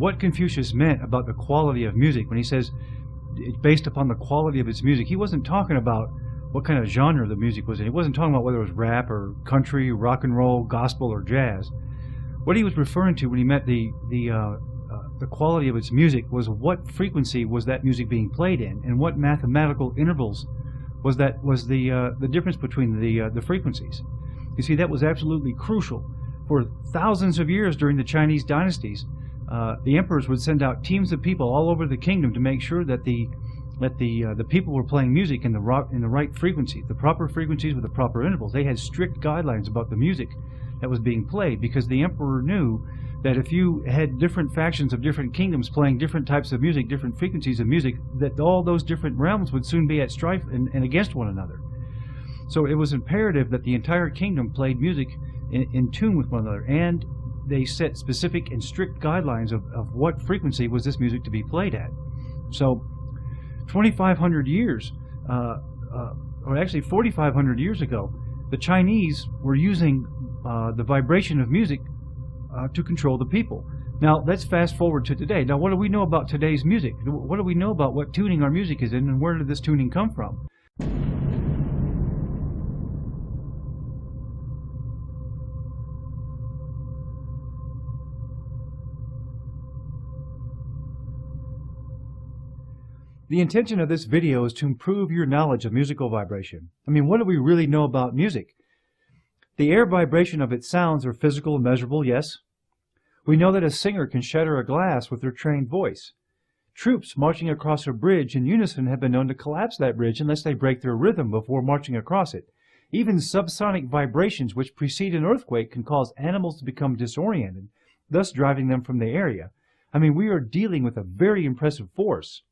what Confucius meant about the quality of music when he says it's based upon the quality of its music. He wasn't talking about what kind of genre the music was in. He wasn't talking about whether it was rap or country, rock and roll, gospel, or jazz. What he was referring to when he meant the quality of its music was what frequency was that music being played in, and what mathematical intervals was the difference between the frequencies. You see, that was absolutely crucial. For thousands of years during the Chinese dynasties, the emperors would send out teams of people all over the kingdom to make sure that the people were playing music in the right frequency, the proper frequencies with the proper intervals. They had strict guidelines about the music that was being played, because the emperor knew that if you had different factions of different kingdoms playing different types of music, different frequencies of music, that all those different realms would soon be at strife and against one another. So it was imperative that the entire kingdom played music in tune with one another, and they set specific and strict guidelines of what frequency was this music to be played at. So 2,500 years, or actually 4,500 years ago, the Chinese were using the vibration of music to control the people. Now let's fast forward to today. Now, what do we know about today's music? What do we know about what tuning our music is in, and where did this tuning come from? The intention of this video is to improve your knowledge of musical vibration. I mean, what do we really know about music? The air vibration of its sounds are physical and measurable, yes. We know that a singer can shatter a glass with their trained voice. Troops marching across a bridge in unison have been known to collapse that bridge unless they break their rhythm before marching across it. Even subsonic vibrations which precede an earthquake can cause animals to become disoriented, thus driving them from the area. I mean, we are dealing with a very impressive force.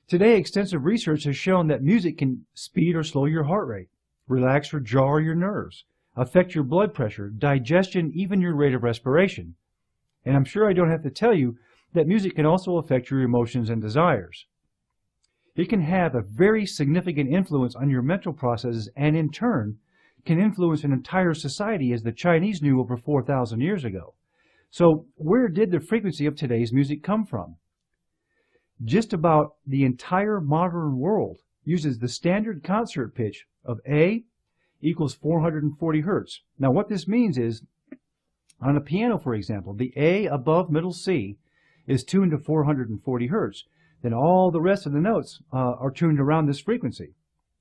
Today, extensive research has shown that music can speed or slow your heart rate, relax or jar your nerves, affect your blood pressure, digestion, even your rate of respiration. And I'm sure I don't have to tell you that music can also affect your emotions and desires. It can have a very significant influence on your mental processes, and in turn can influence an entire society, as the Chinese knew over 4,000 years ago. So where did the frequency of today's music come from? Just about the entire modern world uses the standard concert pitch of A equals 440 hertz. Now what this means is, on a piano, for example, the A above middle C is tuned to 440 hertz. Then all the rest of the notes are tuned around this frequency.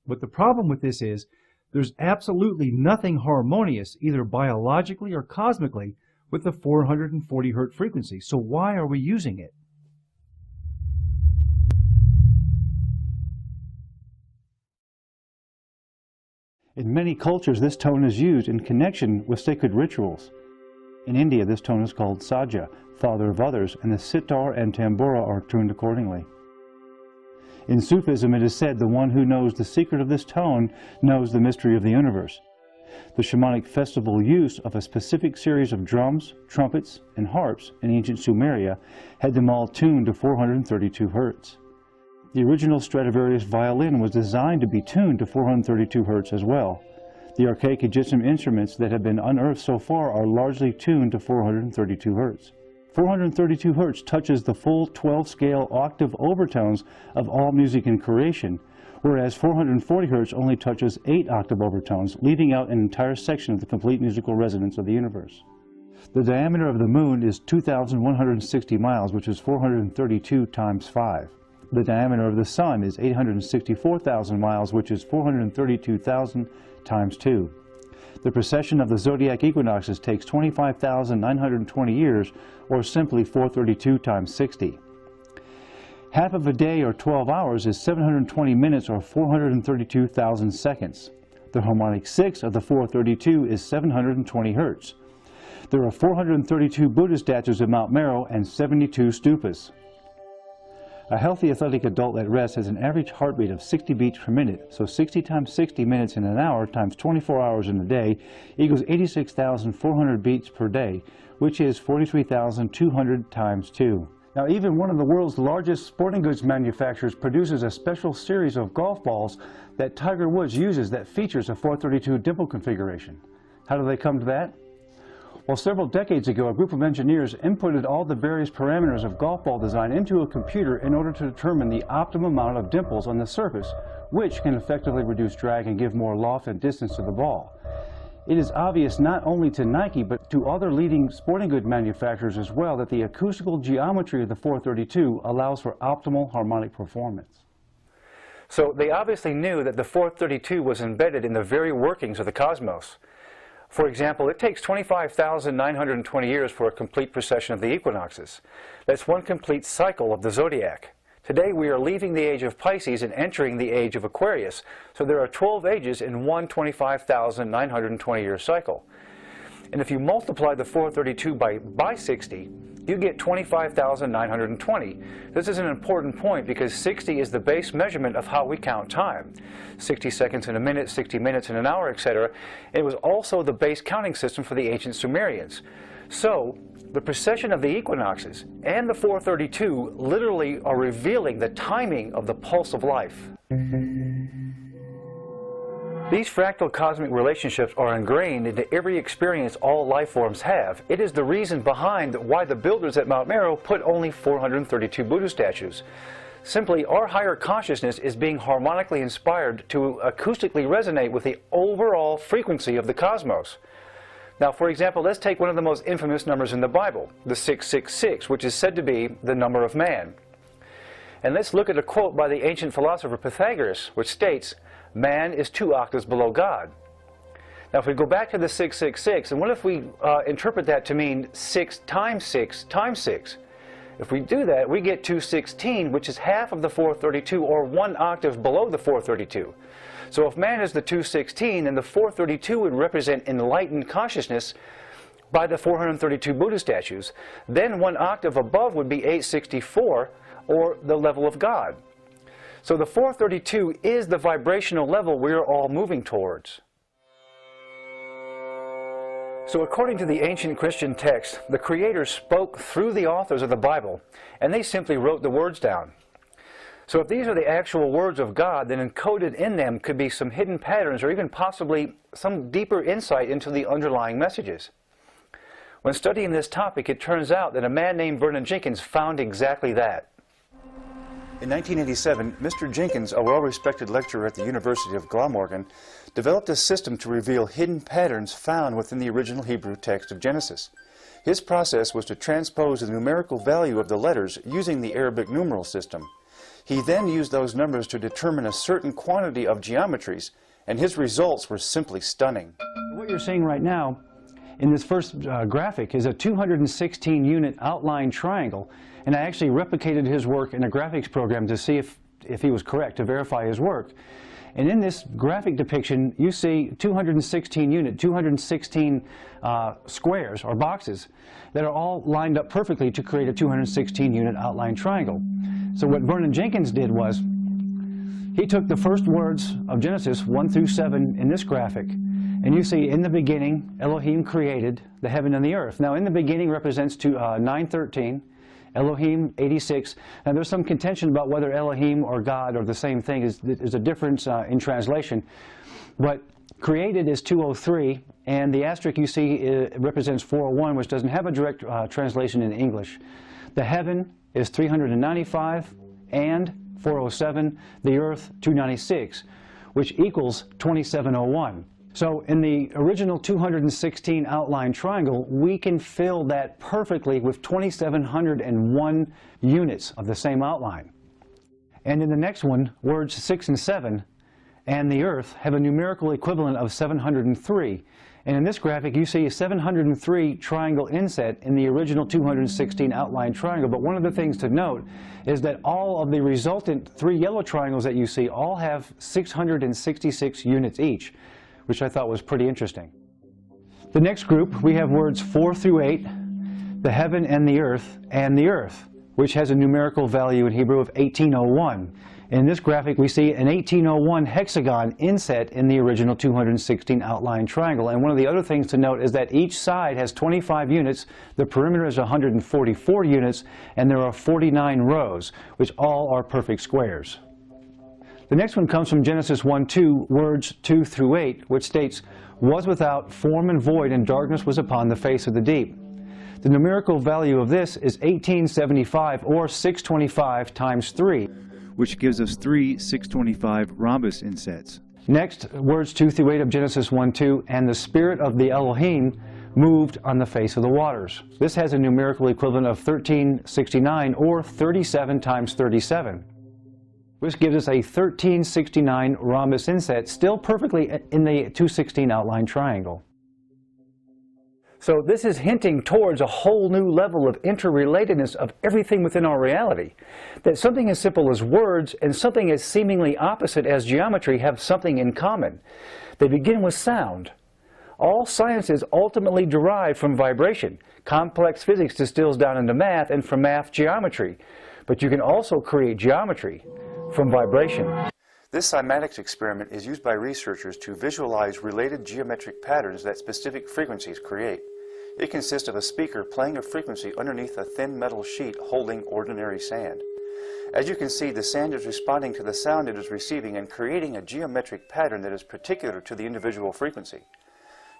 But the problem with this is there's absolutely nothing harmonious, either biologically or cosmically, with the 440 hertz frequency. So why are we using it? In many cultures, this tone is used in connection with sacred rituals. In India, this tone is called Saja, father of others, and the sitar and tambura are tuned accordingly. In Sufism, it is said the one who knows the secret of this tone knows the mystery of the universe. The shamanic festival use of a specific series of drums, trumpets, and harps in ancient Sumeria had them all tuned to 432 hertz. The original Stradivarius violin was designed to be tuned to 432 hertz as well. The archaic Egyptian instruments that have been unearthed so far are largely tuned to 432 hertz. 432 hertz touches the full 12-scale octave overtones of all music in creation, whereas 440 hertz only touches 8 octave overtones, leaving out an entire section of the complete musical resonance of the universe. The diameter of the moon is 2,160 miles, which is 432 times 5. The diameter of the sun is 864,000 miles, which is 432,000 times 2. The precession of the zodiac equinoxes takes 25,920 years, or simply 432 times 60. Half of a day, or 12 hours, is 720 minutes, or 432,000 seconds. The harmonic 6 of the 432 is 720 hertz. There are 432 Buddhist statues at Mount Meru and 72 stupas. A healthy athletic adult at rest has an average heartbeat of 60 beats per minute, so 60 times 60 minutes in an hour times 24 hours in a day equals 86,400 beats per day, which is 43,200 times 2. Now, even one of the world's largest sporting goods manufacturers produces a special series of golf balls that Tiger Woods uses that features a 432 dimple configuration. How do they come to that? Well, several decades ago, a group of engineers inputted all the various parameters of golf ball design into a computer in order to determine the optimum amount of dimples on the surface, which can effectively reduce drag and give more loft and distance to the ball. It is obvious not only to Nike, but to other leading sporting good manufacturers as well, that the acoustical geometry of the 432 allows for optimal harmonic performance. So they obviously knew that the 432 was embedded in the very workings of the cosmos. For example, it takes 25,920 years for a complete precession of the equinoxes. That's one complete cycle of the zodiac. Today we are leaving the age of Pisces and entering the age of Aquarius, so there are 12 ages in one 25,920-year cycle. And if you multiply the 432 by 60, you get 25,920. This is an important point because 60 is the base measurement of how we count time. 60 seconds in a minute, 60 minutes in an hour, etc. It was also the base counting system for the ancient Sumerians. So, the precession of the equinoxes and the 432 literally are revealing the timing of the pulse of life. These fractal cosmic relationships are ingrained into every experience all life forms have. It is the reason behind why the builders at Mount Meru put only 432 Buddha statues. Simply, our higher consciousness is being harmonically inspired to acoustically resonate with the overall frequency of the cosmos. Now, for example, let's take one of the most infamous numbers in the Bible, the 666, which is said to be the number of man. And let's look at a quote by the ancient philosopher Pythagoras, which states, "Man is 2 octaves below God." Now, if we go back to the 666, and what if we interpret that to mean 6 times 6 times 6? If we do that, we get 216, which is half of the 432, or 1 octave below the 432. So if man is the 216, then the 432 would represent enlightened consciousness by the 432 Buddha statues. Then 1 octave above would be 864, or the level of God. So the 432 is the vibrational level we are all moving towards. So according to the ancient Christian text, the Creator spoke through the authors of the Bible, and they simply wrote the words down. So if these are the actual words of God, then encoded in them could be some hidden patterns or even possibly some deeper insight into the underlying messages. When studying this topic, it turns out that a man named Vernon Jenkins found exactly that. In 1987, Mr. Jenkins, a well-respected lecturer at the University of Glamorgan, developed a system to reveal hidden patterns found within the original Hebrew text of Genesis. His process was to transpose the numerical value of the letters using the Arabic numeral system. He then used those numbers to determine a certain quantity of geometries, and his results were simply stunning. What you're seeing right now in this first graphic is a 216-unit outline triangle, and I actually replicated his work in a graphics program to see if he was correct, to verify his work. And in this graphic depiction, you see 216 squares or boxes that are all lined up perfectly to create a 216-unit outline triangle. So what Vernon Jenkins did was, he took the first words of Genesis 1 through 7 in this graphic, and you see in the beginning, Elohim created the heaven and the earth. Now in the beginning represents 913, Elohim 86. Now there's some contention about whether Elohim or God are the same thing. There's a difference in translation. But created is 203, and the asterisk you see represents 401, which doesn't have a direct translation in English. The heaven is 395, and 407, the earth 296, which equals 2701. So in the original 216 outline triangle, we can fill that perfectly with 2,701 units of the same outline. And in the next one, words 6 and 7 and the earth have a numerical equivalent of 703. And in this graphic, you see a 703 triangle inset in the original 216 outline triangle. But one of the things to note is that all of the resultant 3 yellow triangles that you see all have 666 units each, which I thought was pretty interesting. The next group, we have words 4 through 8, the heaven and the earth, which has a numerical value in Hebrew of 1801. In this graphic, we see an 1801 hexagon inset in the original 216 outline triangle. And one of the other things to note is that each side has 25 units, the perimeter is 144 units, and there are 49 rows, which all are perfect squares. The next one comes from Genesis 1:2, words 2 through 8, which states, "Was without form and void, and darkness was upon the face of the deep." The numerical value of this is 1875, or 625 times 3, which gives us 3 625 rhombus insets. Next, words 2 through 8 of Genesis 1:2, "And the spirit of the Elohim moved on the face of the waters." This has a numerical equivalent of 1369, or 37 times 37. Which gives us a 1369 rhombus inset, still perfectly in the 216 outline triangle. So this is hinting towards a whole new level of interrelatedness of everything within our reality. That something as simple as words and something as seemingly opposite as geometry have something in common. They begin with sound. All sciences ultimately derive from vibration. Complex physics distills down into math, and from math, geometry. But you can also create geometry from vibration. This cymatics experiment is used by researchers to visualize related geometric patterns that specific frequencies create. It consists of a speaker playing a frequency underneath a thin metal sheet holding ordinary sand. As you can see, the sand is responding to the sound it is receiving and creating a geometric pattern that is particular to the individual frequency.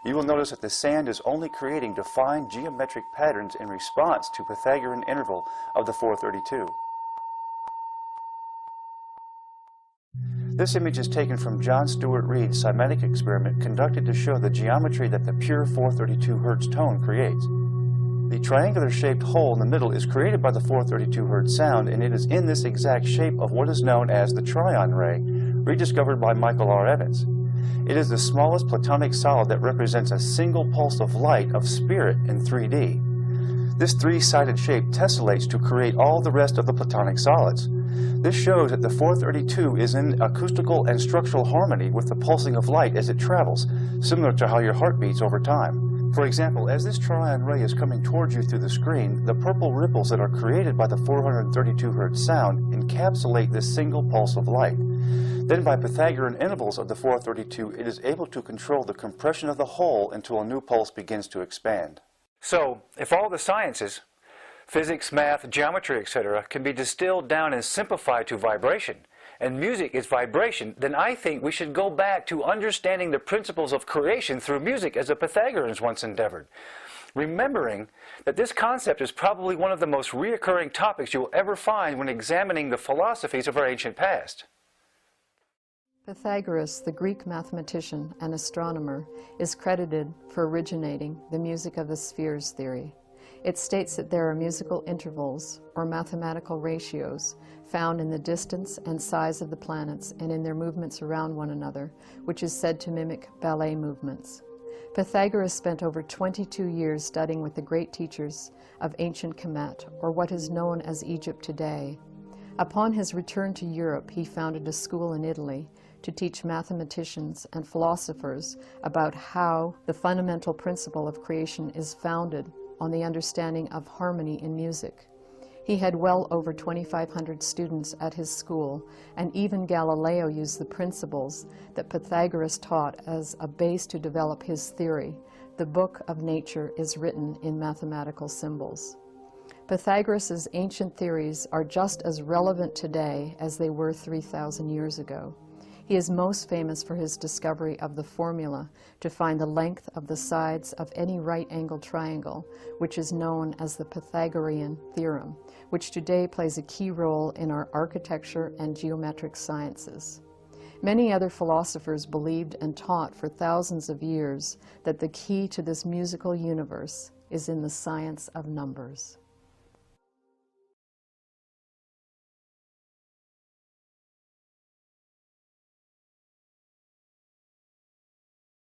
You will notice that the sand is only creating defined geometric patterns in response to Pythagorean interval of the 432. This image is taken from John Stuart Reid's cymatic experiment conducted to show the geometry that the pure 432 Hz tone creates. The triangular-shaped hole in the middle is created by the 432 Hz sound, and it is in this exact shape of what is known as the Tryon ray, rediscovered by Michael R. Evans. It is the smallest platonic solid that represents a single pulse of light of spirit in 3D. This three-sided shape tessellates to create all the rest of the platonic solids. This shows that the 432 is in acoustical and structural harmony with the pulsing of light as it travels, similar to how your heart beats over time. For example, as this Tryon ray is coming towards you through the screen, the purple ripples that are created by the 432 Hz sound encapsulate this single pulse of light. Then by Pythagorean intervals of the 432, it is able to control the compression of the whole until a new pulse begins to expand. So, if all the sciences, physics, math, geometry, etc., can be distilled down and simplified to vibration, and music is vibration, then I think we should go back to understanding the principles of creation through music as the Pythagoreans once endeavored, remembering that this concept is probably one of the most reoccurring topics you will ever find when examining the philosophies of our ancient past. Pythagoras, the Greek mathematician and astronomer, is credited for originating the music of the spheres theory. It states that there are musical intervals, or mathematical ratios, found in the distance and size of the planets and in their movements around one another, which is said to mimic ballet movements. Pythagoras spent over 22 years studying with the great teachers of ancient Kemet, or what is known as Egypt today. Upon his return to Europe, he founded a school in Italy to teach mathematicians and philosophers about how the fundamental principle of creation is founded on the understanding of harmony in music. He had well over 2,500 students at his school, and even Galileo used the principles that Pythagoras taught as a base to develop his theory. The book of nature is written in mathematical symbols. Pythagoras' ancient theories are just as relevant today as they were 3,000 years ago. He is most famous for his discovery of the formula to find the length of the sides of any right-angled triangle, which is known as the Pythagorean theorem, which today plays a key role in our architecture and geometric sciences. Many other philosophers believed and taught for thousands of years that the key to this musical universe is in the science of numbers.